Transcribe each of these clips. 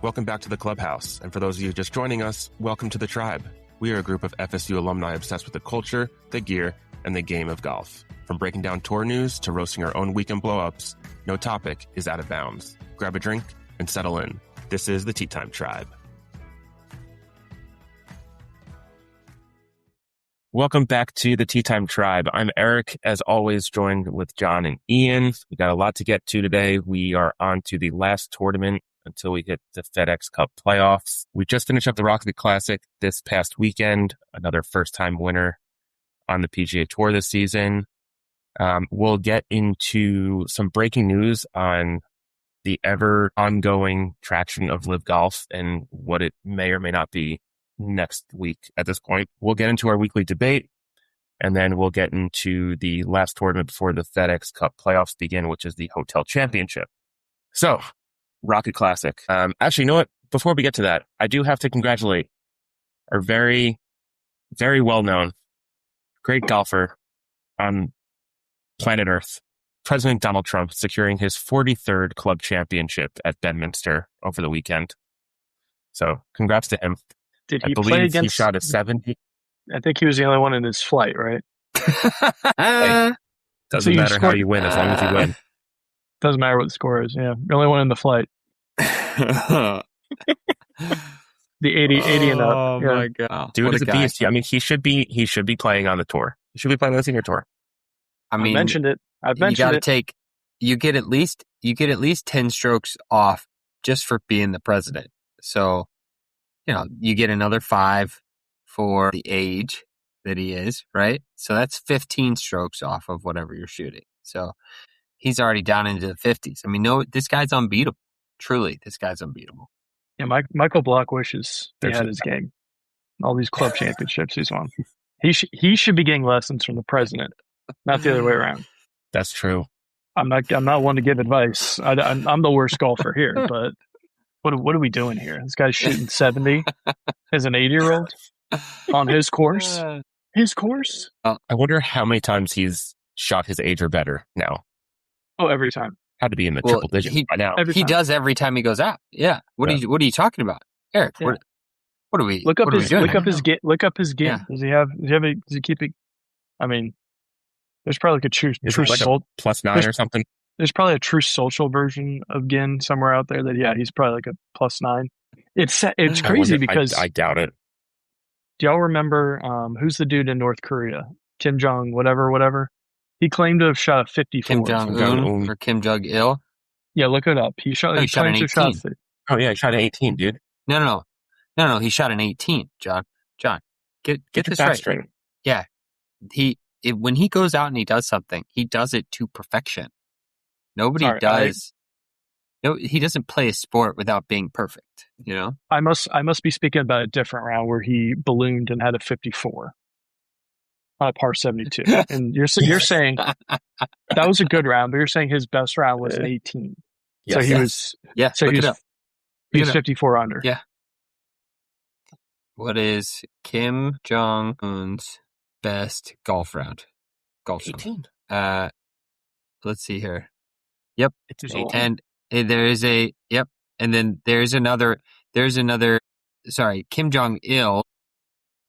Welcome back to the Clubhouse, and for those of you just joining us, welcome to the Tribe. We are a group of FSU alumni obsessed with the culture, the gear, and the game of golf. From breaking down tour news to roasting our own weekend blow-ups, no topic is out of bounds. Grab a drink and settle in. This is the Tea Time Tribe. Welcome back to the Tea Time Tribe. I'm Eric, as always, joined with John and Ian. We got a lot to get to today. We are on to the last tournament until we hit the FedEx Cup playoffs. We just finished up the Rocket League Classic this past weekend, another first-time winner on the PGA Tour this season. We'll get into some breaking news on the ever ongoing traction of LIV Golf and what it may or may not be next week at this point. We'll get into our weekly debate, and then we'll get into the last tournament before the FedEx Cup playoffs begin, which is the Hotel Championship. So, Rocket Classic. Actually, you know what? Before we get to that, I do have to congratulate our very, very well-known, great golfer on planet Earth, President Donald Trump, securing his 43rd club championship at Bedminster over the weekend. So, congrats to him. Did he I believe play against? he shot a 70. I think he was the only one in his flight, right? Hey, doesn't So matter how you win, as long as you win. Doesn't matter what the score is. Yeah, the only one in the flight. The 80 and up. Oh Yeah. my god, Dude what is a guy. beast. I mean, he should be playing on the tour. He should be playing on the senior tour. I mean, I mentioned it. I've you mentioned got to it. take. You get at least 10 strokes off just for being the president. So, you get another 5 for the age that he is, right? So that's 15 strokes off of whatever you're shooting. So he's already down into the 50s. I mean, no, this guy's unbeatable. Truly, this guy's unbeatable. Yeah, Michael Block wishes he There's had his game. All these club championships he's won. He should be getting lessons from the president, not the other way around. That's true. I'm not one to give advice. I'm the worst golfer here, but what are we doing here? This guy's shooting 70 as an 80-year-old on his course. His course? I wonder how many times he's shot his age or better now. Oh, every time. Had to be in the triple digits by now. Every He time. does every time he goes out. Yeah. What are you talking about, Eric? Yeah. What are we? Look up what are we his doing look here? up his game. Look up his game. Yeah. Does he keep it? I mean, there's probably like a true Is it like a +9 or something? There's probably a true social version of Ginn somewhere out there that he's probably like a +9. It's crazy because I doubt it. do y'all remember who's the dude in North Korea? Kim Jong whatever. He claimed to have shot a 54. Kim Jong-un or Kim Jong-il? Yeah, look it up. He shot an claimed to have shot 18. Oh yeah, he shot an 18, dude. No. He shot an 18. John, get this your right. facts straight. Yeah, when he goes out and he does something, he does it to perfection. Nobody does. No, he doesn't play a sport without being perfect. I must be speaking about a different round where he ballooned and had a 54 on a par 72. And you're saying that was a good round, but you're saying his best round was an 18. Yes. So he was. Yeah. So look he it was. up. He Look was it up. 54 under. Yeah. What is Kim Jong-un's best golf round? 18. Let's see here. Yep. It's just 18. And there is a yep. And then there's another. Sorry, Kim Jong-il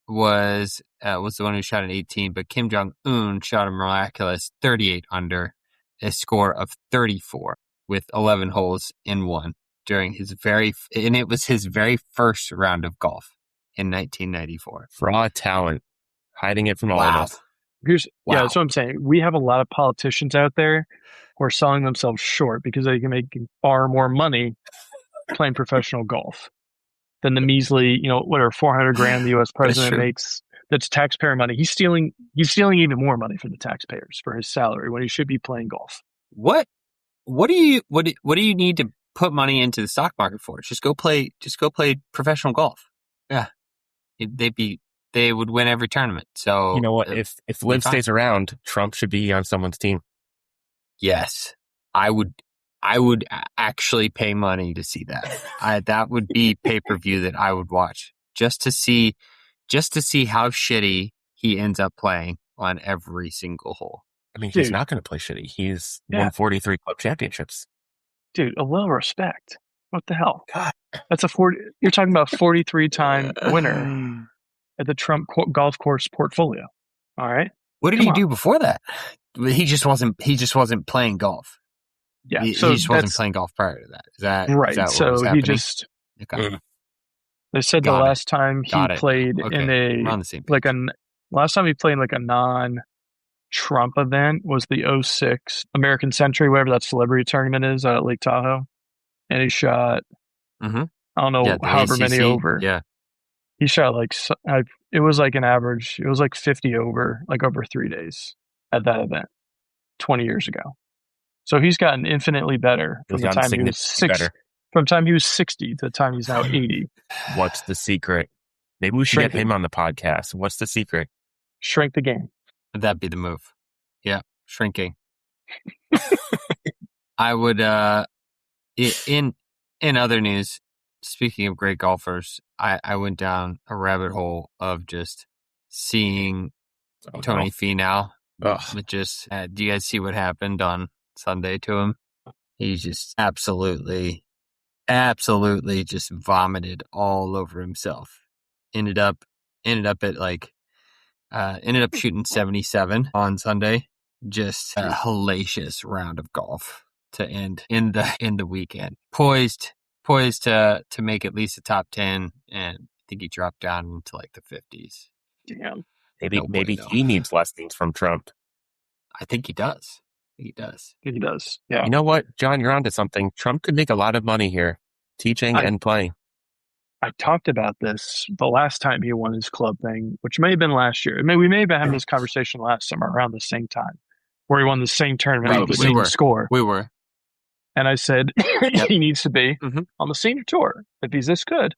was the one who shot an 18, but Kim Jong-un shot a miraculous 38 under, a score of 34 with 11 holes in one during and it was his very first round of golf in 1994. Raw talent, hiding it from all of us. Yeah, that's what I'm saying. We have a lot of politicians out there who are selling themselves short because they can make far more money playing professional golf than the measly, whatever, $400,000 the U.S. president makes. That's taxpayer money. He's stealing even more money from the taxpayers for his salary when he should be playing golf. What do you need to put money into the stock market for? Just go play professional golf. Yeah, they would win every tournament. So You know what? If LIV stays around, Trump should be on someone's team. Yes, I would actually pay money to see that. That would be pay-per-view that I would watch just to see how shitty he ends up playing on every single hole. I mean, he's not going to play shitty. He's won 43 club championships. Dude, a little respect. What the hell? God. That's a 40. You're talking about a 43-time winner at the Trump golf course portfolio. All right. What did he do before that? He just wasn't playing golf. Yeah. He just wasn't playing golf prior to that. Is that right? Is that so what was he happening? just. Okay. They said the last time he played in We're on the same page. last time he played in like a non-Trump event was the 06 American Century, whatever that celebrity tournament is at Lake Tahoe, and he shot. Mm-hmm. I don't know however ACC, many over. Yeah. He shot it was like an average. It was like 50 over, like over 3 days at that event 20 years ago. So he's gotten infinitely better from the time he was 60. From the time he was 60 to the time he's now 80. What's the secret? Maybe we should get him on the podcast. What's the secret? Shrink the game. That'd be the move. Yeah, shrinking. I would. In other news, speaking of great golfers, I went down a rabbit hole of just seeing Tony Finau. Just do you guys see what happened on Sunday to him? He's just absolutely just vomited all over himself. Ended up shooting 77 on Sunday. Just a hellacious round of golf to end in the weekend. Poised to make at least a top 10, and I think he dropped down into like the 50s. Damn. Maybe he needs lessons from Trump. I think he does. He does. Yeah. You know what, John? You're onto something. Trump could make a lot of money here, teaching and playing. I talked about this the last time he won his club thing, which may have been last year. We may have been having this conversation last summer around the same time, where he won the same tournament with the same score. We were. And I said he needs to be on the senior tour. If he's this good,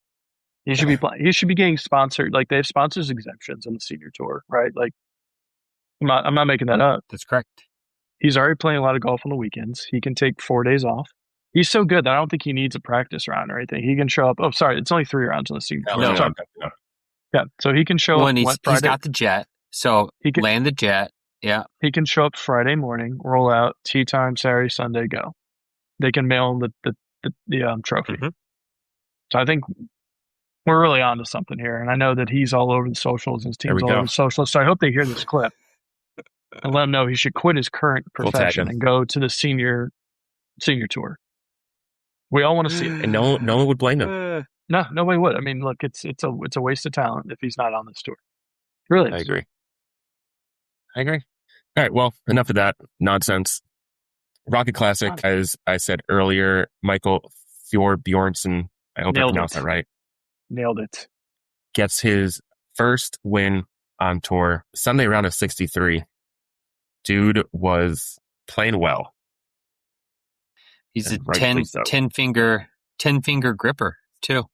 he should be playing. He should be getting sponsored. Like, they have sponsors exemptions on the senior tour, right? Like, I'm not making that up. That's correct. He's already playing a lot of golf on the weekends. He can take 4 days off. He's so good that I don't think he needs a practice round or anything. He can show up. Oh, sorry, it's only 3 rounds on the senior tour. No. Yeah, so he can show up. He's got the jet, so he can land the jet. Yeah, he can show up Friday morning, roll out, tee time Saturday, Sunday, go. They can mail him the trophy. Mm-hmm. So I think we're really onto something here, and I know that he's all over the socials and his team's all over the socials. So I hope they hear this clip and let him know he should quit his current profession and go to the senior tour. We all want to see it, and no one would blame him. No, nobody would. I mean, look, it's a waste of talent if he's not on this tour. It really is. I agree. All right, well, enough of that nonsense. Rocket Classic, as I said earlier, Michael Thorbjornsen, I hope I pronounced that right. Nailed it. Gets his first win on tour, Sunday round of 63. Dude was playing well. He's a 10-finger gripper, too.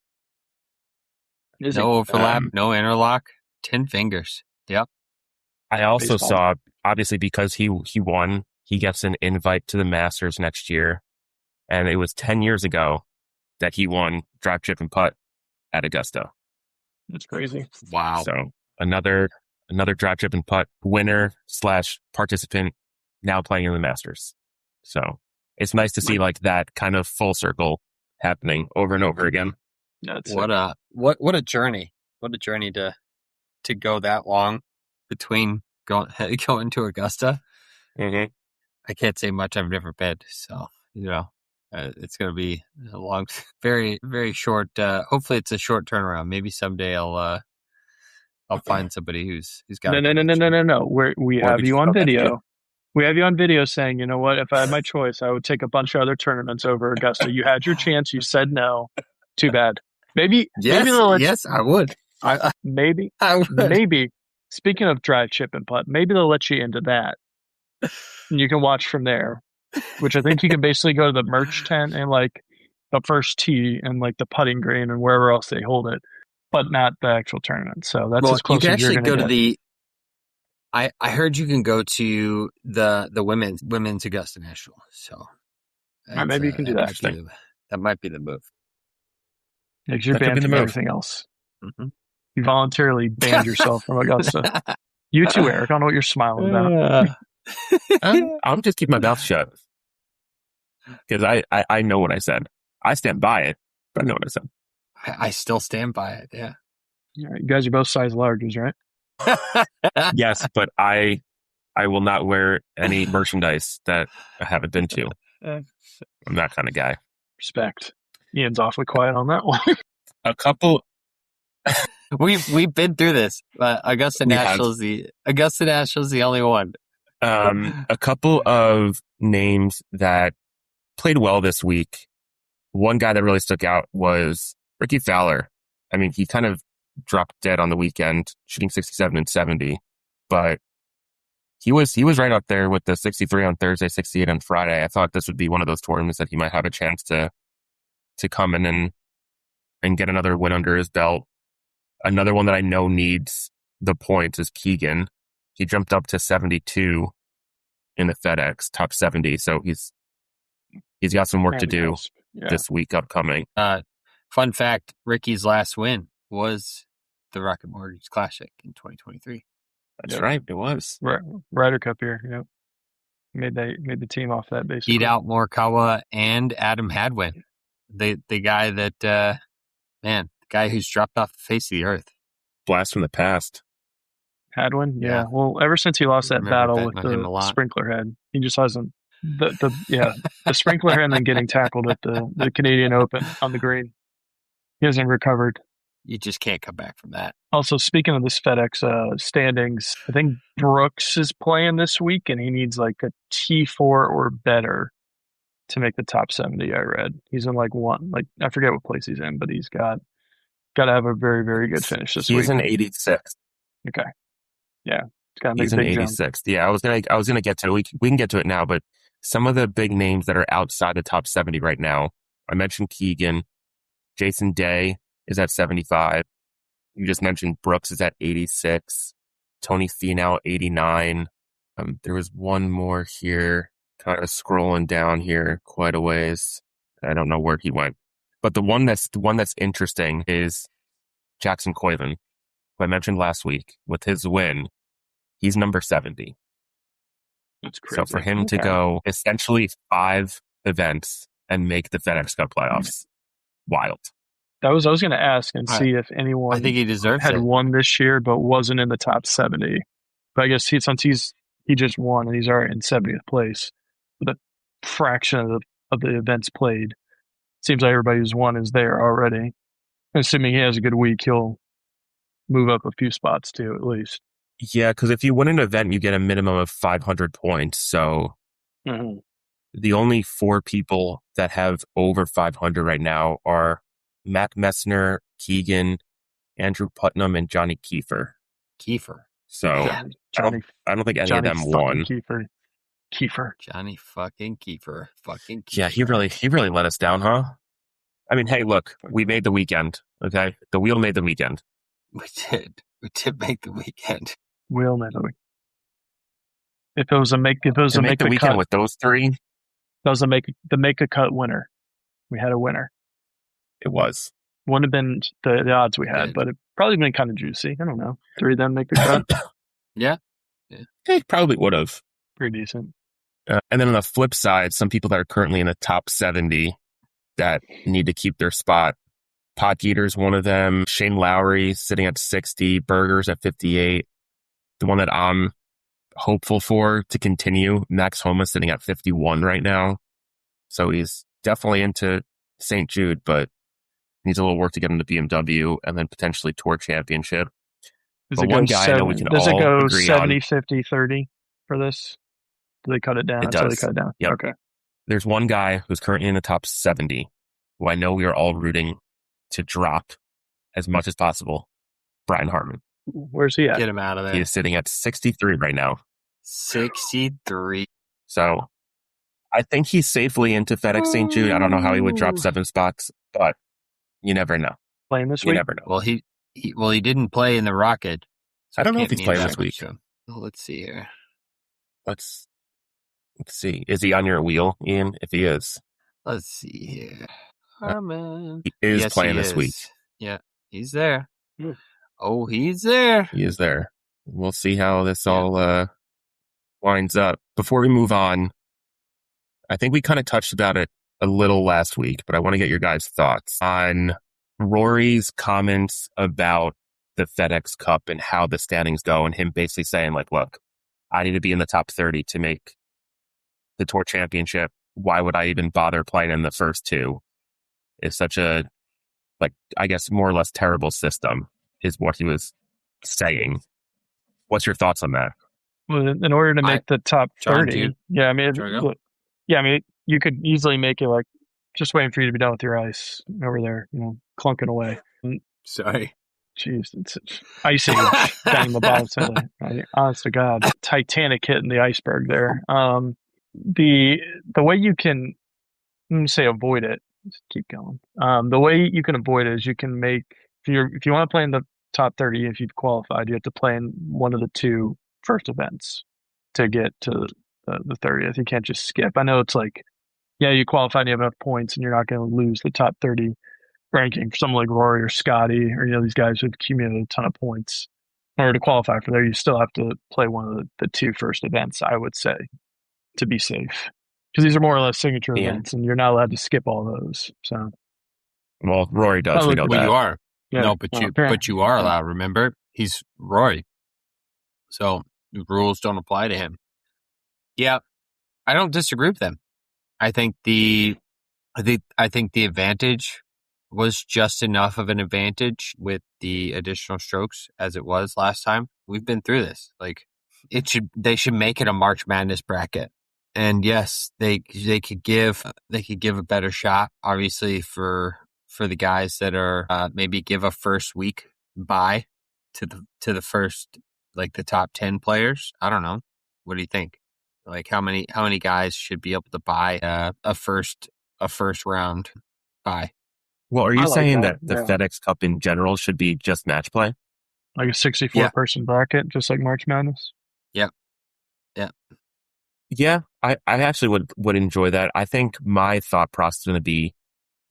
No overlap, no interlock, 10 fingers. Yep. I also saw, obviously, because he won, he gets an invite to the Masters next year. And it was 10 years ago that he won drive, chip, and putt at Augusta. That's crazy. Wow. So another drive, chip, and putt winner / participant now playing in the Masters. So it's nice to see like that kind of full circle happening over and over again. What a journey. What a journey to go that long between going to Augusta. Mm-hmm. I can't say much. I've never been, so it's going to be a long, very, very short. Hopefully, it's a short turnaround. Maybe someday I'll find somebody who's got. No. We have you on video. We have you on video saying, you know what? If I had my choice, I would take a bunch of other tournaments over Augusta. You had your chance. You said no. Too bad. Maybe I would. Maybe. I would. Maybe. Speaking of drive, chip, and putt, maybe they'll let you into that. And you can watch from there, which I think you can basically go to the merch tent and like the first tee and like the putting green and wherever else they hold it, but not the actual tournament. So that's as close as you're going to get. You can actually go to I heard you can go to the women's Augusta National. So maybe you can do that. That might be the move. Because you're banned from everything else. Mm-hmm. You voluntarily banned yourself from Augusta. You too, Eric. I don't know what you're smiling about. I'm just keeping my mouth shut because I know what I said. I stand by it, but I know what I said. I still stand by it. Yeah. All right, you guys are both size larges, right? Yes, but I will not wear any merchandise that I haven't been to. I'm that kind of guy. Respect. Ian's awfully quiet on that one. A couple. We've been through this. Augusta We National's the only one. A couple of names that played well this week. One guy that really stuck out was Ricky Fowler. I mean, he kind of dropped dead on the weekend, shooting 67 and 70, but he was right up there with the 63 on Thursday, 68 on Friday. I thought this would be one of those tournaments that he might have a chance to come in and get another win under his belt. Another one that I know needs the points is Keegan. He jumped up to 72 in the FedEx top 70, so he's got some work to do this week upcoming. Fun fact: Ricky's last win was the Rocket Mortgage Classic in 2023. That's right, it was Ryder Cup here. Yep, made the team off that basically. Beat out Morikawa and Adam Hadwin, the guy that the guy who's dropped off the face of the earth. Blast from the past. Hadwin, yeah. Well, ever since he lost that battle with the sprinkler head, he just hasn't the sprinkler head and then getting tackled at the Canadian Open on the green. He hasn't recovered. You just can't come back from that. Also, speaking of this FedEx standings, I think Brooks is playing this week, and he needs like a T4 or better to make the top 70. I read he's in like I forget what place he's in, but he's got to have a very, very good finish this week. He's in 86. Okay, yeah, he's in 86. Yeah, I was gonna get to it. We can get to it now, but some of the big names that are outside the top 70 right now. I mentioned Keegan, Jason Day is at 75. You just mentioned Brooks is at 86. Tony Finau, 89. There was one more here, kind of scrolling down here quite a ways. I don't know where he went. But the one that's interesting is Jackson Coylan, who I mentioned last week. With his win, he's number 70. That's crazy. So for him to go essentially 5 events and make the FedEx Cup playoffs, wild. I was going to ask and see if anyone I think he deserves had it. won this year but wasn't in the top 70. But I guess since he just won and he's already in 70th place with a fraction of the events played, seems like everybody who's won is there already. Assuming he has a good week, he'll move up a few spots too, at least. Yeah, because if you win an event, you get a minimum of 500 points. So the only 4 people that have over 500 right now are Matt Messner, Keegan, Andrew Putnam, and Johnny Kiefer. So I don't think any of them won. Kiefer. Johnny fucking Kiefer. Fucking Kiefer. Yeah, he really let us down, huh? I mean, hey, look, we made the weekend. Okay, the wheel made the weekend. We did make the weekend. Wheel made the weekend. If it was a make the weekend cut with those 3, that was the make a cut winner. We had a winner. It was. Wouldn't have been the odds we had, but it probably been kind of juicy. I don't know. 3 of them make the cut. Yeah. It probably would have. Pretty decent. And then on the flip side, some people that are currently in the top 70 that need to keep their spot. Potgieter's one of them. Shane Lowry sitting at 60. Berger's at 58. The one that I'm hopeful for to continue, Max Homa sitting at 51 right now. So he's definitely into St. Jude, but needs a little work to get into BMW and then potentially Tour Championship. Does it go 70, 50, 30 for this? Do they cut it down? It does. They cut it down. Yep. Okay. There's one guy who's currently in the top 70 who I know we are all rooting to drop as much as possible. Brian Harman. Where's he at? Get him out of there. He is sitting at 63 right now. 63. So I think he's safely into FedEx St. Jude. I don't know how he would drop 7 spots, but you never know. Playing this week? You never know. Well, he didn't play in the Rocket. So I don't know if he's playing this week. Well, let's see here. Let's see. Is he on your wheel, Ian? If he is. Let's see here. Harman. He is playing this week. Yeah, he's there. Oh, he's there. He is there. We'll see how this all winds up. Before we move on, I think we kind of touched about it a little last week, but I want to get your guys' thoughts on Rory's comments about the FedEx Cup and how the standings go, and him basically saying, like, look, I need to be in the top 30 to make the Tour Championship. Why would I even bother playing in the first two? It's such a, like, I guess, more or less terrible system is what he was saying. What's your thoughts on that? Well, in order to make the top 30, John, I mean, you could easily make it like just waiting for you to be done with your ice over there, clunking away. Sorry. Jeez, it's ice age down the bottom side. Honest to God, Titanic hitting the iceberg there. The way you can, let me say, avoid it. Just keep going. The way you can avoid it is you can make, if you want to play in the top 30, if you've qualified, you have to play in one of the two first events to get to the 30th. You can't just skip. I know it's like, yeah, you qualify and you have enough points and you're not going to lose the top 30 ranking for someone like Rory or Scotty or, these guys who've accumulated a ton of points. In order to qualify for there, you still have to play one of the two first events, I would say, to be safe. Because these are more or less signature events and you're not allowed to skip all those. So, well, Rory does. We know that. You are. Yeah. No, but you are allowed. Remember, he's Rory. So the rules don't apply to him. Yeah, I don't disagree with them. I think the advantage was just enough of an advantage with the additional strokes as it was last time. We've been through this. Like, they should make it a March Madness bracket. And yes, they could give a better shot, obviously, for the guys that are maybe give a first week bye to the first, like, the top 10 players. I don't know. What do you think? Like, how many guys should be able to buy a first round bye? Well, are you saying that the FedEx Cup in general should be just match play? Like a 64-person bracket, just like March Madness? Yep. Yeah, I actually would enjoy that. I think my thought process is going to be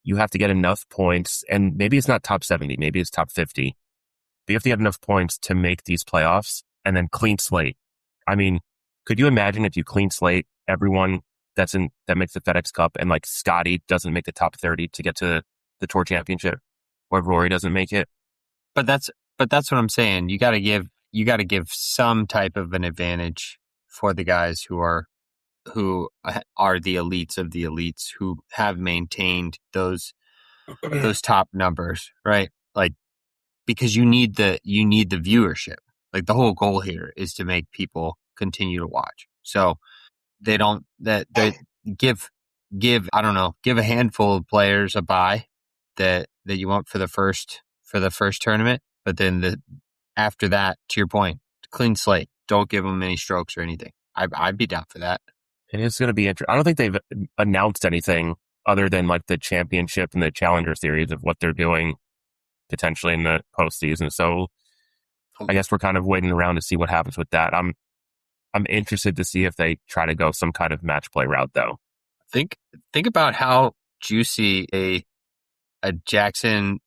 you have to get enough points, and maybe it's not top 70, maybe it's top 50. But you have to get enough points to make these playoffs and then clean slate. I mean, could you imagine if you clean slate everyone that makes the FedEx Cup and, like, Scotty doesn't make the top 30 to get to the Tour Championship, or Rory doesn't make it? But that's what I'm saying. You got to give some type of an advantage for the guys who are the elites of the elites, who have maintained those top numbers, right? Like, because you need the viewership. Like, the whole goal here is to make people continue to watch. So they give a handful of players a bye that you want for the first tournament, but then after that, to your point, clean slate. Don't give them any strokes or anything. I'd be down for that. And it's going to be interesting. I don't think they've announced anything other than, like, the championship and the Challenger Series of what they're doing potentially in the postseason. So I guess we're kind of waiting around to see what happens with that. I'm interested to see if they try to go some kind of match play route, though. Think about how juicy a Jackson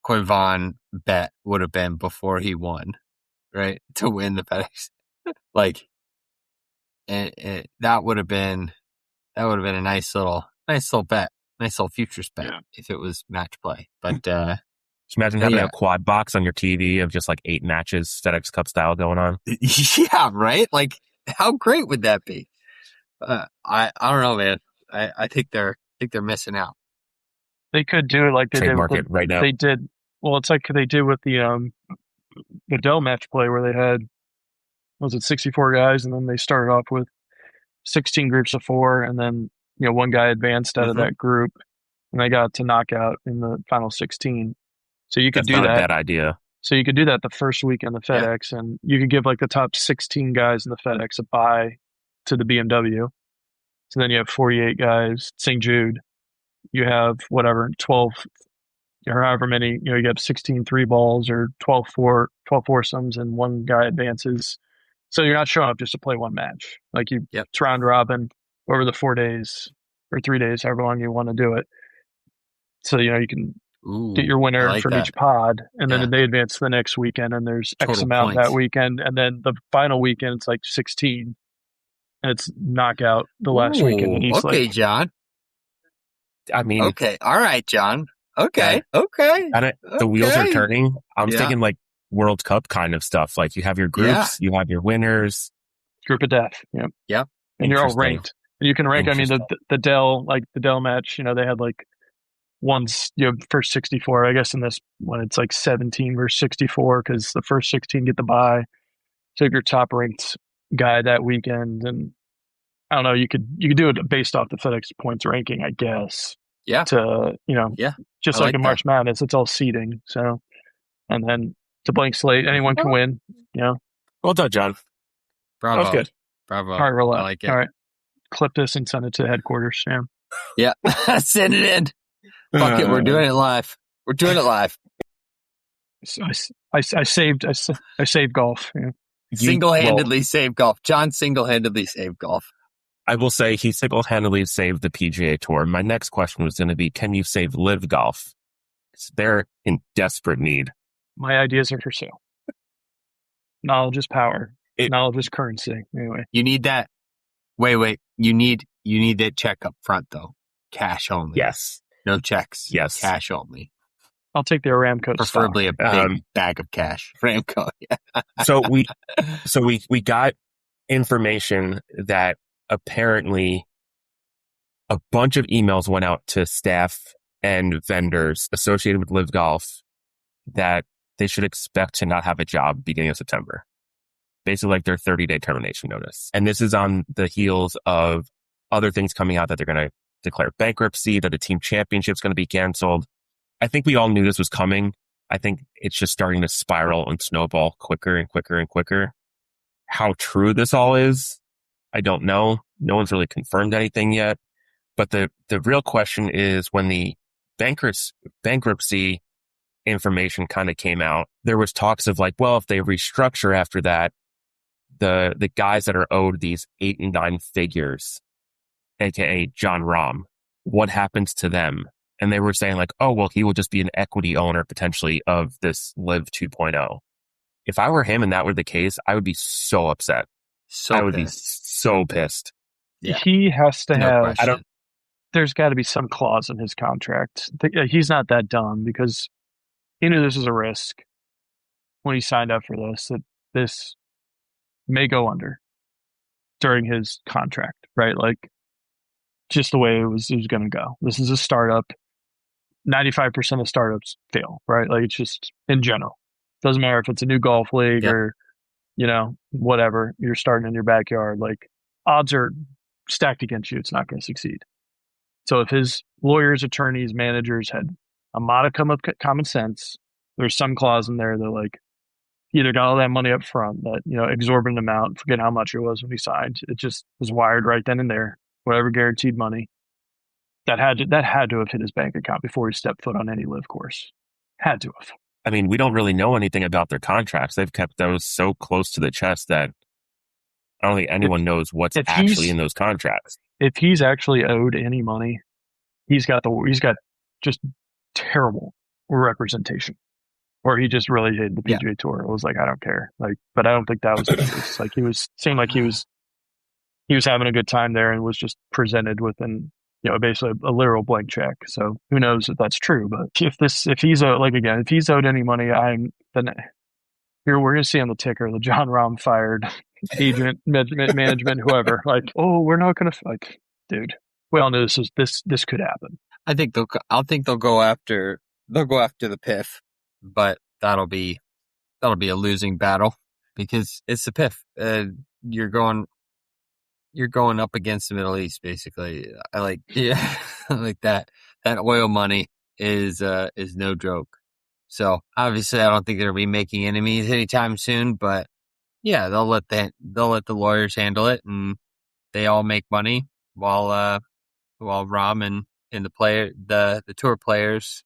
Koivan bet would have been before he won, right? To win the FedEx. Like, and that would have been a nice little bet, nice little futures bet if it was match play. But just imagine having a quad box on your TV of just like 8 matches, FedEx Cup style going on. Yeah, right. Like, how great would that be? I don't know, man. I think they're missing out. They could do it like they did with right now. They did. Well, it's like they did with the Dell match play where they had, was it 64 guys, and then they started off with 16 groups of 4, and then one guy advanced out of that group, and they got to knockout in the final 16. So you could do that. That's not a bad idea. So you could do that the first week in the FedEx, and you could give like the top 16 guys in the FedEx a bye to the BMW. So then you have 48 guys. St. Jude, you have 12 or however many, you have 16 3-balls or 12 foursomes, and one guy advances. So you're not showing up just to play one match. Like it's round robin over the 4 days or 3 days, however long you want to do it. So, you can get your winner from each pod, and then they advance to the next weekend, and there's Total X amount points that weekend. And then the final weekend, it's like 16. And it's knockout the last weekend in East Okay, Lake. John. I mean, Okay. All right, John. Okay. Okay. the wheels are turning. I'm thinking like World Cup kind of stuff. Like you have your groups, you have your winners. Group of death. Yep. Yep. And you're all ranked. And you can rank, I mean, the Dell match, they had like first 64, I guess in this one, it's like 17 versus 64 because the first 16 get the bye. So if you're top ranked guy that weekend, and I don't know, you could do it based off the FedEx points ranking, I guess. Yeah. To, just like in March Madness, it's all seeding. So, and then it's a blank slate. Anyone can win, Well done, John. Bravo. That was good. Bravo. All right, roll out. I like it. All right. Clip this and send it to headquarters. Yeah. Send it in. Fuck it. We're doing it live. We're doing it live. So I saved golf. Yeah. Single-handedly saved golf. John single-handedly saved golf. I will say he single-handedly saved the PGA Tour. My next question was going to be, can you save LIV Golf? They're in desperate need. My ideas are for sale. Knowledge is power. Knowledge is currency. Anyway. You need that. Wait. You need that check up front, though. Cash only. Yes. No checks. Yes. Cash only. I'll take the Aramco Preferably stock. a big bag of cash. Aramco. Yeah. So we got information that apparently a bunch of emails went out to staff and vendors associated with LIV Golf that they should expect to not have a job beginning of September. Basically like their 30-day termination notice. And this is on the heels of other things coming out that they're going to declare bankruptcy, that the team championship is going to be canceled. I think we all knew this was coming. I think it's just starting to spiral and snowball quicker and quicker and quicker. How true this all is, I don't know. No one's really confirmed anything yet. But the real question is, when the bankruptcy information kind of came out, there was talks of like, well, if they restructure after that, the guys that are owed these 8 and 9 figures, aka John Rahm, what happens to them? And they were saying like, oh, well, he will just be an equity owner potentially of this LIV 2.0. If I were him and that were the case, I would be so upset. I would be so pissed. Yeah. He has to have, question. There's got to be some clause in his contract. He's not that dumb because he knew this was a risk when he signed up for this, that this may go under during his contract, right? Like just the way it was going to go. This is a startup. 95% of startups fail, right? Like it's just in general. Doesn't matter if it's a new golf league or, whatever, you're starting in your backyard. Like odds are stacked against you. It's not going to succeed. So if his lawyers, attorneys, managers had a modicum of common sense, there's some clause in there that like either got all that money up front, that, exorbitant amount, forget how much it was when he signed. It just was wired right then and there, whatever guaranteed money. That had to have hit his bank account before he stepped foot on any LIV course. Had to have. I mean, we don't really know anything about their contracts. They've kept those so close to the chest that I don't think anyone knows what's actually in those contracts. If he's actually owed any money, he's got just terrible representation. Or he just really hated the PGA Tour. It was like, I don't care. Like, but I don't think that was the case. Like seemed like he was having a good time there and was just presented with basically a literal blank check. So who knows if that's true? But if he's owed any money, we're going to see on the ticker the John Rahm fired agent, management, whoever. Like, oh, we're not going to like, dude. We all knew this could happen. I think they'll go after the PIF, but that'll be a losing battle because it's the PIF. You're going up against the Middle East, basically. I like that. That oil money is no joke. So obviously, I don't think they'll be making enemies anytime soon. But yeah, they'll let the lawyers handle it, and they all make money while Rahm and the tour players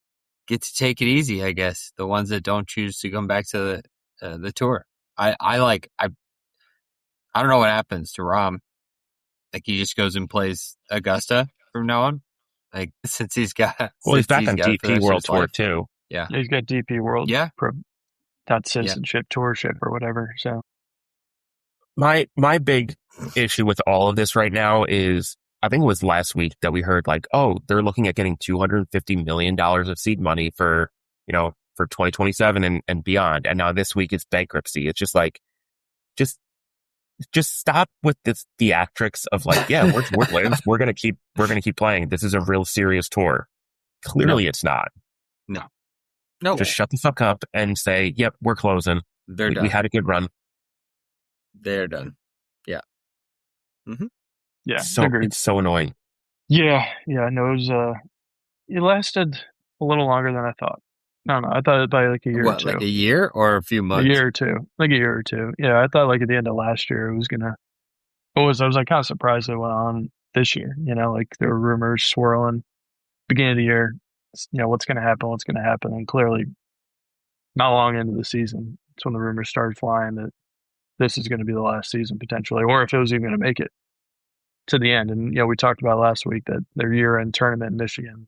get to take it easy. I guess the ones that don't choose to come back to the tour. I don't know what happens to Rahm. Like he just goes and plays Augusta from now on. Like since he's back on DP World Tour too. Yeah, he's got DP World. Yeah, that citizenship tourship or whatever. So my big issue with all of this right now is I think it was last week that we heard like, oh, they're looking at getting $250 million of seed money for 2027 and beyond. And now this week it's bankruptcy. It's just like, just stop with this theatrics of like, yeah, we're LIV. We're going to keep playing. This is a real serious tour. Clearly it's not. No. Just shut the fuck up and say, yep, we're closing. They're done. We had a good run. They're done. Yeah. Mm-hmm. Yeah. It's so annoying. Yeah. No, it lasted a little longer than I thought. I don't know. I thought it by like a year or two. Like a year or a few months? A year or two. Like a year or two. Yeah. I thought like at the end of last year it was gonna. I was like kind of surprised it went on this year. Like there were rumors swirling beginning of the year. What's going to happen. And clearly not long into the season, it's when the rumors started flying that this is going to be the last season potentially, or if it was even going to make it to the end. And, we talked about last week that their year-end tournament in Michigan,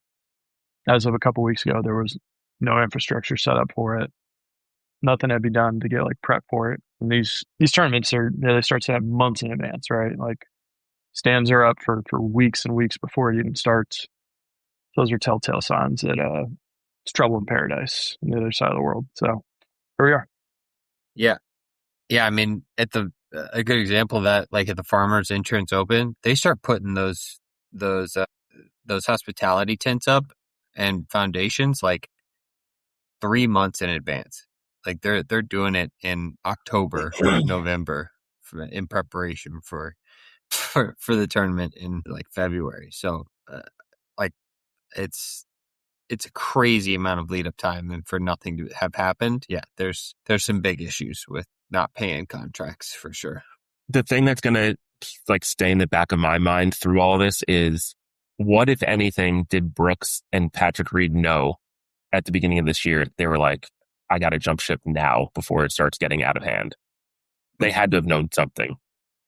as of a couple weeks ago, there was no infrastructure set up for it. Nothing had to be done to get like prep for it. And these tournaments they start setting up months in advance, right? Like stands are up for weeks and weeks before it even starts. Those are telltale signs that it's trouble in paradise on the other side of the world. So here we are. Yeah. I mean, a good example of that, like at the Farmers Insurance Open, they start putting those hospitality tents up and foundations like 3 months in advance. Like they're doing it in October, November, in preparation for the tournament in like February. So it's a crazy amount of lead up time, and for nothing to have happened. Yeah, there's some big issues with not paying contracts for sure. The thing that's going to like stay in the back of my mind through all this is, what, if anything, did Brooks and Patrick Reed know at the beginning of this year? They were like, I got to jump ship now before it starts getting out of hand. They had to have known something.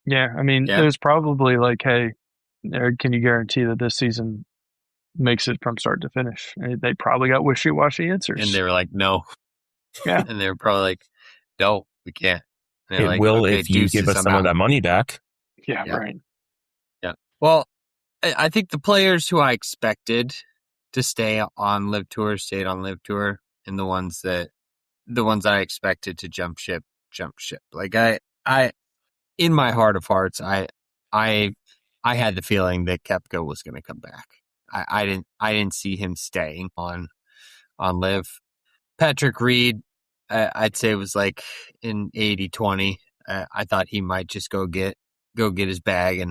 Yeah, I mean, it was probably like, hey, can you guarantee that this season makes it from start to finish? And they probably got wishy-washy answers. And they were like, no. Yeah. And they were probably like, no, we can't. It like, will okay, if you give us some of that money back. Yeah, right. Yeah. Well, I think the players who I expected to stay on LIV Tour stayed on LIV Tour, and the ones that I expected to jump ship. Like I in my heart of hearts, I had the feeling that Koepka was going to come back. I didn't see him staying on LIV. Patrick Reed, I'd say it was like in 80-20. I thought he might just go get his bag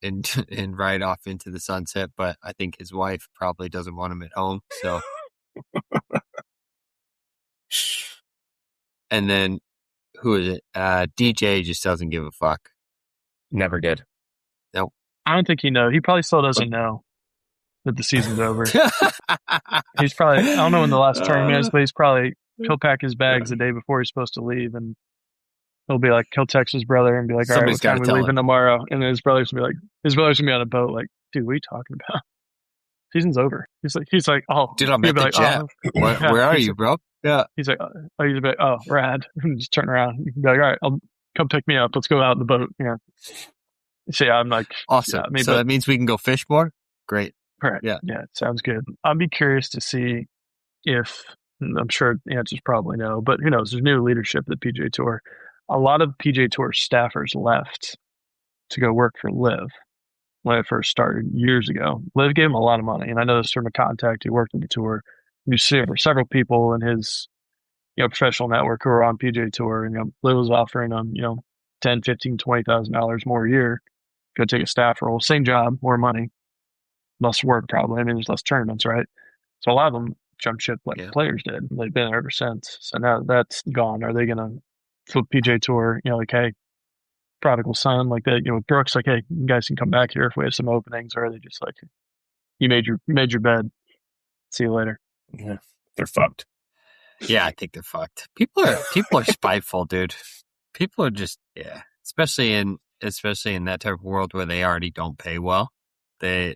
and ride off into the sunset, but I think his wife probably doesn't want him at home. So, and then who is it? DJ just doesn't give a fuck. Never did. Nope. I don't think he knows. He probably still doesn't know that the season's over. He's probably, I don't know when the last tournament is, but he'll pack his bags the day before he's supposed to leave, and he'll text his brother and be like, all right, what time are we leaving tomorrow? And then his brother's gonna be on a boat like, dude, what are you talking about? Season's over. He's like, oh, dude, I'm at the jet. Where are you, bro? Yeah. He's like, rad. Just turn around. You can be like, all right, I'll come pick me up. Let's go out in the boat. Yeah. So yeah, I'm like, awesome. Yeah, so that means we can go fish more? Great. Correct. Yeah. Sounds good. I'd be curious to see if, I'm sure the answer is probably no, but who knows? There's new leadership at the PGA Tour. A lot of PGA Tour staffers left to go work for LIV when it first started years ago. LIV gave him a lot of money, and I know this from a contact who worked at the tour. You see several people in his professional network who are on PGA Tour, and LIV was offering them $10,000, $15,000, $20,000 more a year. Go take a staff role, same job, more money, less work probably. I mean, there's less tournaments, right? So a lot of them jumped ship like the players did. They've been there ever since. So now that's gone. Are they going to flip PGA Tour? Like, hey, prodigal son, like that. With Brooks, like, hey, you guys can come back here if we have some openings. Or are they just like, you made your bed, see you later? Yeah, they're fucked. Yeah, I think they're fucked. People are spiteful, dude. People are just especially in that type of world where they already don't pay well. They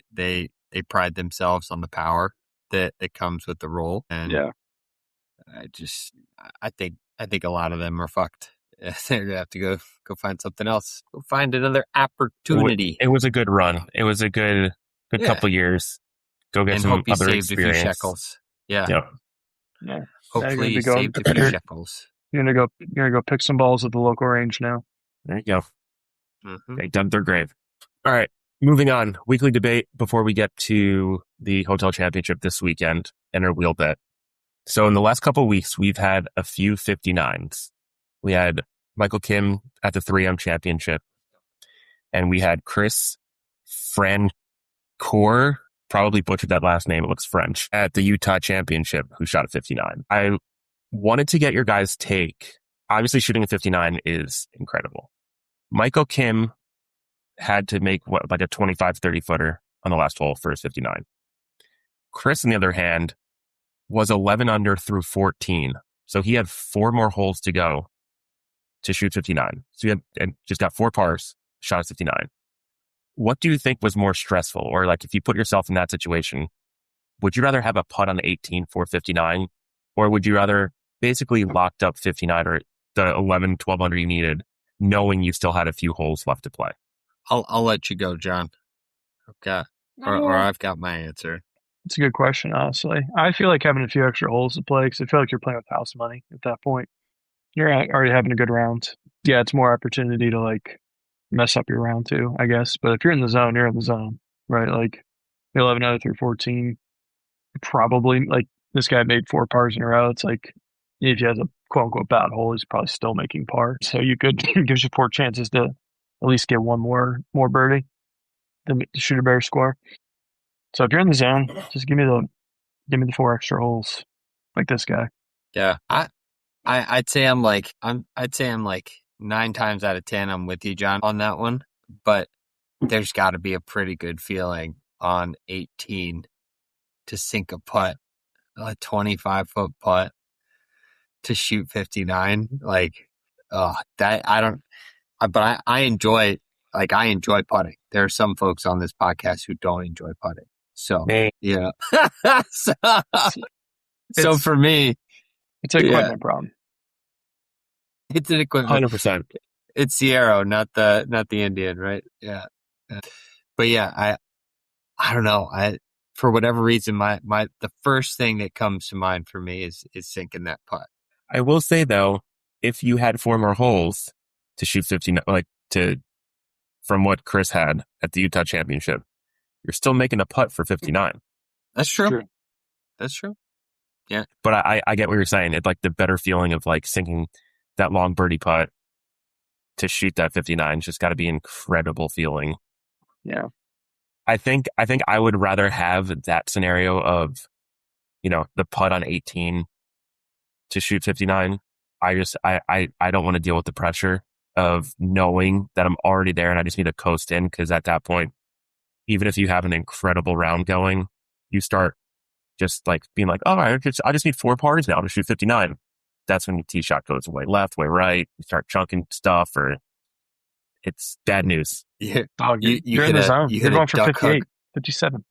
pride themselves on the power that comes with the role, and I think a lot of them are fucked. they're gonna have to go find something else. Go find another opportunity. It was a good run. It was a good couple years. Go get and some hope he other saved experience. A few shekels. Yeah. Yep. Yeah. Hopefully you saved a few shekels. You're gonna go pick some balls at the local range now. There you go. Mm-hmm. They dug their grave. All right. Moving on. Weekly debate before we get to the Hotel Championship this weekend and our wheel bet. So in the last couple of weeks, we've had a few 59s. We had Michael Kim at the 3M Championship, and we had Chris Francoeur, probably butchered that last name, it looks French, at the Utah Championship, who shot a 59. I wanted to get your guys' take. Obviously, shooting a 59 is incredible. Michael Kim had to make like a 25, 30 footer on the last hole for his 59. Chris, on the other hand, was 11 under through 14. So he had 4 more holes to go to shoot 59. So he had and just got 4 pars, shot a 59. What do you think was more stressful? Or like if you put yourself in that situation, would you rather have a putt on 18 for 59? Or would you rather basically locked up 59 or the 11, 12 under you needed, knowing you still had a few holes left to play? I'll let you go, John. Okay. Or I've got my answer. It's a good question, honestly. I feel like having a few extra holes to play because I feel like you're playing with house money at that point. You're already having a good round. Yeah, it's more opportunity to like mess up your round too, I guess. But if you're in the zone, you're in the zone, right? Like 11 out through 14, probably like this guy made 4 pars in a row. It's like if he has a quote unquote bad hole, he's probably still making par. So you could it gives you 4 chances to at least get one more birdie than shoot a better score. So if you're in the zone, just give me the 4 extra holes, like this guy. Yeah, I'd say I'm like 9 times out of 10 I'm with you, John, on that one. But there's got to be a pretty good feeling on 18 to sink a putt, a 25-foot putt to shoot 59. Like, that I don't. But I enjoy putting. There are some folks on this podcast who don't enjoy putting. So, yeah. so for me, it's an equipment problem. It's an equipment. 100%. It's the arrow, not the Indian, right? Yeah. But yeah, I don't know. For whatever reason, the first thing that comes to mind for me is sinking that putt. I will say though, if you had 4 more holes to shoot 59, from what Chris had at the Utah Championship, you're still making a putt for 59. That's true. That's true. Yeah. But I get what you're saying. It's like the better feeling of like sinking that long birdie putt to shoot that 59. It's just got to be an incredible feeling. Yeah. I think I would rather have that scenario of, the putt on 18 to shoot 59. I don't want to deal with the pressure of knowing that I'm already there and I just need to coast in, because at that point, even if you have an incredible round going, you start just like being like, oh, I just need 4 pars now to shoot 59. That's when your tee shot goes way left, way right. You start chunking stuff, or it's bad news. Yeah. You're in the zone. You're going for 58, 57.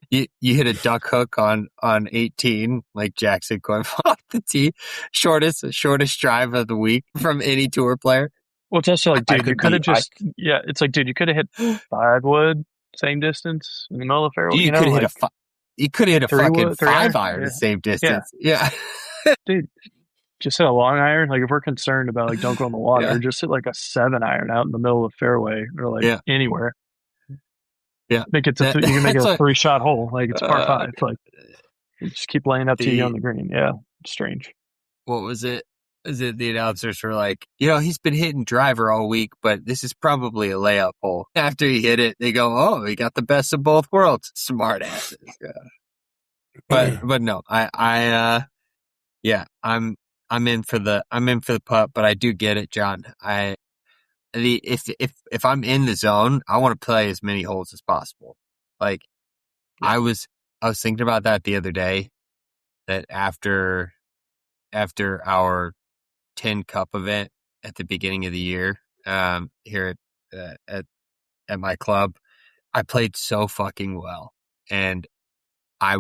You hit a duck hook on 18, like Jackson going off the tee. Shortest drive of the week from any tour player. Well, it's also like, dude, you could have it's like, dude, you could have hit 5 wood, same distance in the middle of the fairway. You could have hit a fucking 5 iron the same distance. Yeah. Dude, just hit a long iron. Like if we're concerned about like don't go in the water, just hit like a 7 iron out in the middle of the fairway or like anywhere. Yeah, you can make it a 3-shot hole. Like it's par 5. Like you just keep laying up tee on the green. Yeah, strange. What was it? Is it the announcers were like, he's been hitting driver all week, but this is probably a layup hole. After he hit it, they go, oh, he got the best of both worlds. Smart asses. Yeah. But no, I'm in for the putt, but I do get it, John. If I'm in the zone, I want to play as many holes as possible. Like I was thinking about that the other day, that after our 10 Cup event at the beginning of the year, here at my club, I played so fucking well, and I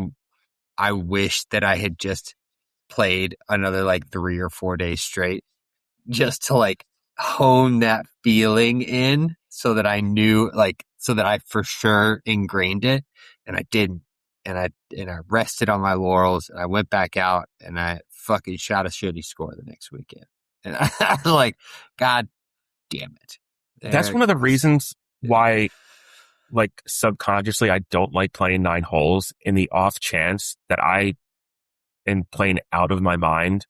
wish that I had just played another like 3 or 4 days straight just to like hone that feeling in so that I knew, like, so that I for sure ingrained it. And I didn't. And I rested on my laurels, and I went back out and I fucking shot a shitty score the next weekend. And I was like, God damn it. That's one of the reasons why, like, subconsciously I don't like playing 9 holes, in the off chance that I am playing out of my mind,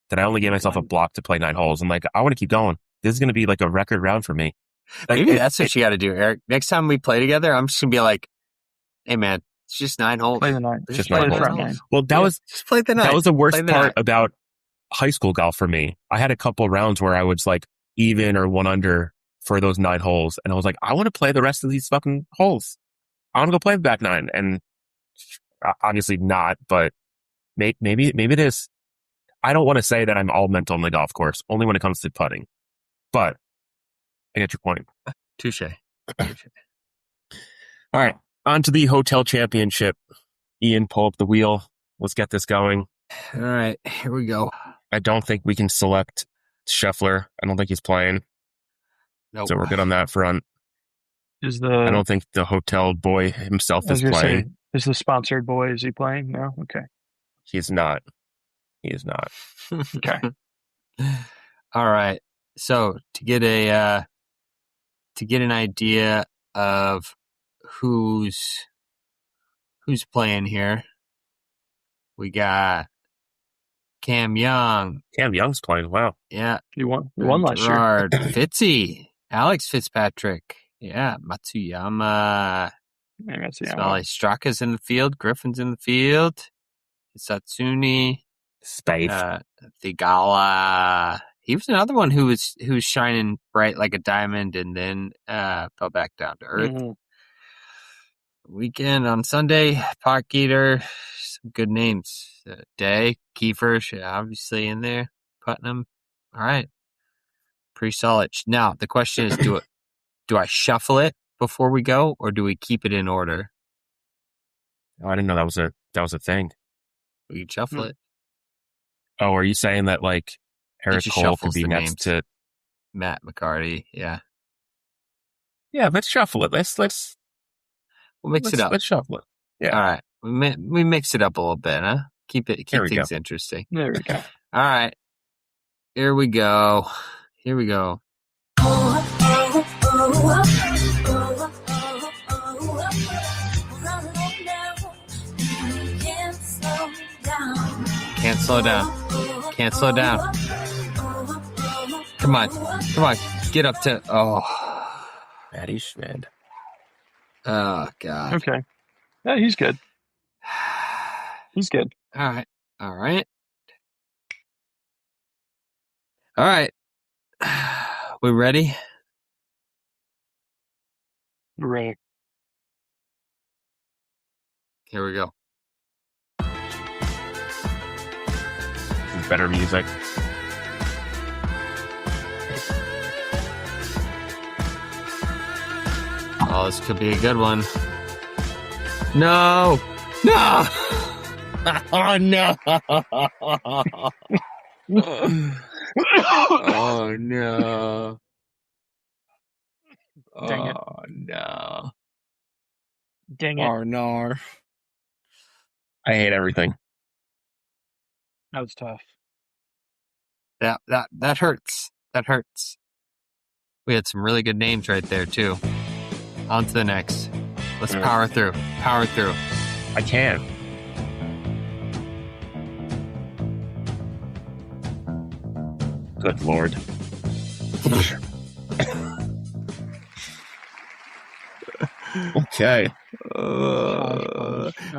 that I only gave myself a block to play 9 holes. I'm like, I want to keep going. This is going to be like a record round for me. Like, Maybe that's what you got to do, Eric. Next time we play together, I'm just going to be like, hey, man, it's just 9 holes. Play the 9. Just play 9 the holes. front 9. Well, just play the 9. That was the worst Play the part 9. about high school golf for me. I had a couple rounds where I was like even or 1 under for those 9 holes. And I was like, I want to play the rest of these fucking holes. I want to go play the back 9. And obviously not, but maybe it is. I don't want to say that I'm all mental on the golf course, only when it comes to putting. But I get your point. Touche. All right. On to the hotel championship. Ian, pull up the wheel. Let's get this going. All right. Here we go. I don't think we can select Scheffler. I don't think he's playing. Nope. So we're good on that front. I don't think the hotel boy himself is playing. Is the sponsored boy, is he playing? No? Okay. He's not. He is not. Okay. All right. So to get an idea of who's playing here, we got Cam Young. Cam Young's playing. Wow. Yeah. He won last year. Gerard Fitzy. Alex Fitzpatrick. Yeah. Matsuyama. Smalley Straka's in the field. Griffin's in the field. Satsuni. Space. Thigala. He was another one who was shining bright like a diamond and then fell back down to earth. Mm-hmm. Weekend on Sunday, Potgieter, some good names. Day, Kiefer, obviously in there. Putnam. All right. Pretty solid. Now, the question is, do I shuffle it before we go, or do we keep it in order? Oh, I didn't know that was a thing. We can shuffle it. Oh, are you saying that like Eric Cole could be next to Matt McCarty? Yeah. Yeah, let's shuffle it. Let's we'll mix it up. Let's shuffle it. Yeah. All right. We mix it up a little bit, huh? Keep things interesting. There we go. All right. Here we go. Can't slow down. Come on. Get up to... Oh. Matti Schmid. Oh, God. Okay. Yeah, he's good. He's good. All right. We ready? We're ready. Here we go. Better music. Oh, this could be a good one. No! Oh, no! Oh, no. Dang it. Oh, no. Dang it. Oh, no. I hate everything. That was tough. That hurts. That hurts. We had some really good names right there, too. On to the next. Let's power through. I can. Good Lord. Okay.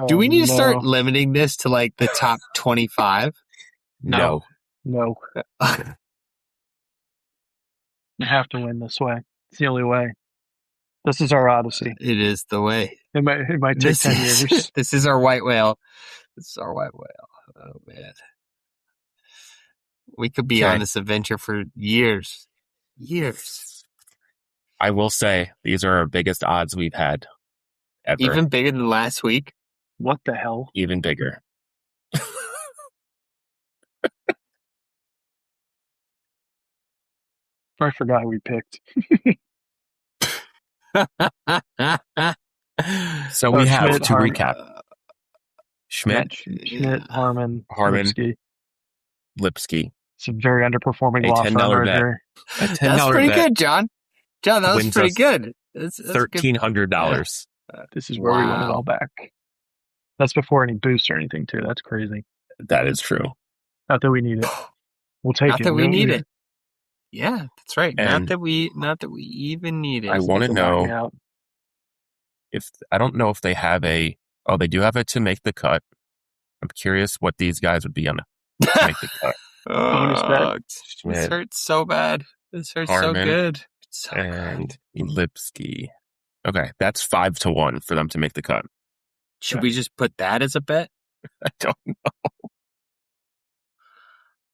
Do we need to start limiting this to like the top 25? No. I have to win this way. It's the only way. This is our odyssey. It is the way. It might take 10 years. This is our white whale. Oh, man. We could be on this adventure for years. I will say, these are our biggest odds we've had ever. Even bigger than last week? What the hell? Even bigger. I forgot who we picked. So we have Schmid, to recap. Schmid, Harman, Lipsky. It's a very underperforming law firm right here. A $10 That's pretty bet good, John. John, that was pretty good. That's $1,300. This is where we won it all back. That's before any boosts or anything, too. That's crazy. That is true. Not that we need it. We'll take it. Not that we need it. Yeah, that's right. And not that we even need it. I want to know I don't know if they have they do have it to make the cut. I'm curious what these guys would be on to make the cut. This hurts so bad. This hurts Harman, so good. And Lipsky. Okay, that's 5-1 for them to make the cut. Should we just put that as a bet? I don't know.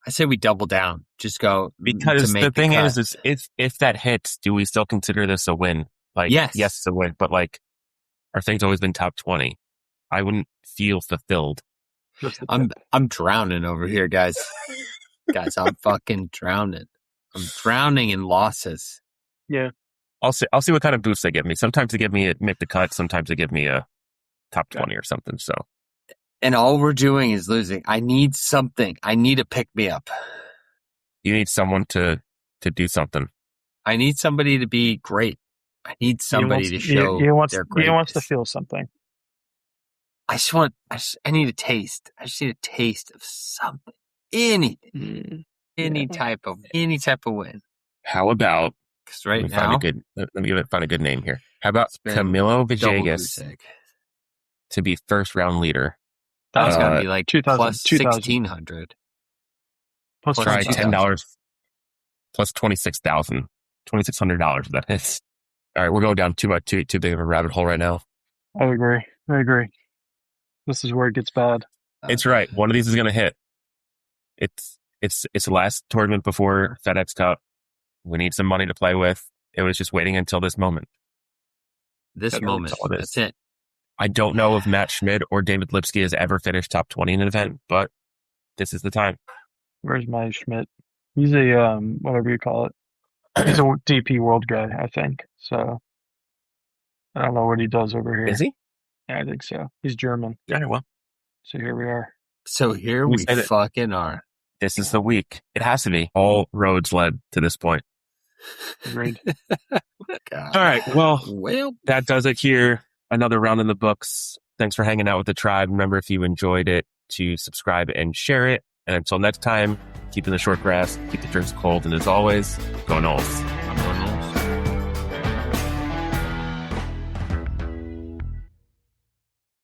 I say we double down. Just go because the thing is if that hits, do we still consider this a win? Like yes, it's a win, but like our thing's always been top 20. I wouldn't feel fulfilled. I'm drowning over here, guys. Guys, I'm fucking drowning. I'm drowning in losses. Yeah. I'll see what kind of boost they give me. Sometimes they give me a make the cut. Sometimes they give me a top 20 or something. So, and all we're doing is losing. I need something. I need a pick me up. You need someone to do something. I need somebody to be great. I need somebody to show their greatness. He wants to feel something. I need a taste. I just need a taste of something. Anything. Any type of win. How about? Because right now, let me find a good name here. How about Camilo Villegas to be first round leader? That's got to be like plus 1,600. Plus try $10 plus $26,000. That is. All right, we're going down too big of a rabbit hole right now. I agree. This is where it gets bad. It's right. One of these is going to hit. It's the last tournament before FedEx Cup. We need some money to play with. It was just waiting until this moment. That's it. I don't know if Matt Schmid or David Lipsky has ever finished top 20 in an event, but this is the time. Where's my Schmid? He's a, whatever you call it. He's a DP world guy, I think. So, I don't know what he does over here. Is he? Yeah, I think so. He's German. Yeah, well. So here we are. So here we fucking are. This is the week. It has to be. All roads led to this point. Agreed. All right. Well, that does it here. Another round in the books. Thanks for hanging out with the tribe. Remember, if you enjoyed it, to subscribe and share it. And until next time, keep in the short grass, keep the drinks cold, and as always, go Knowles.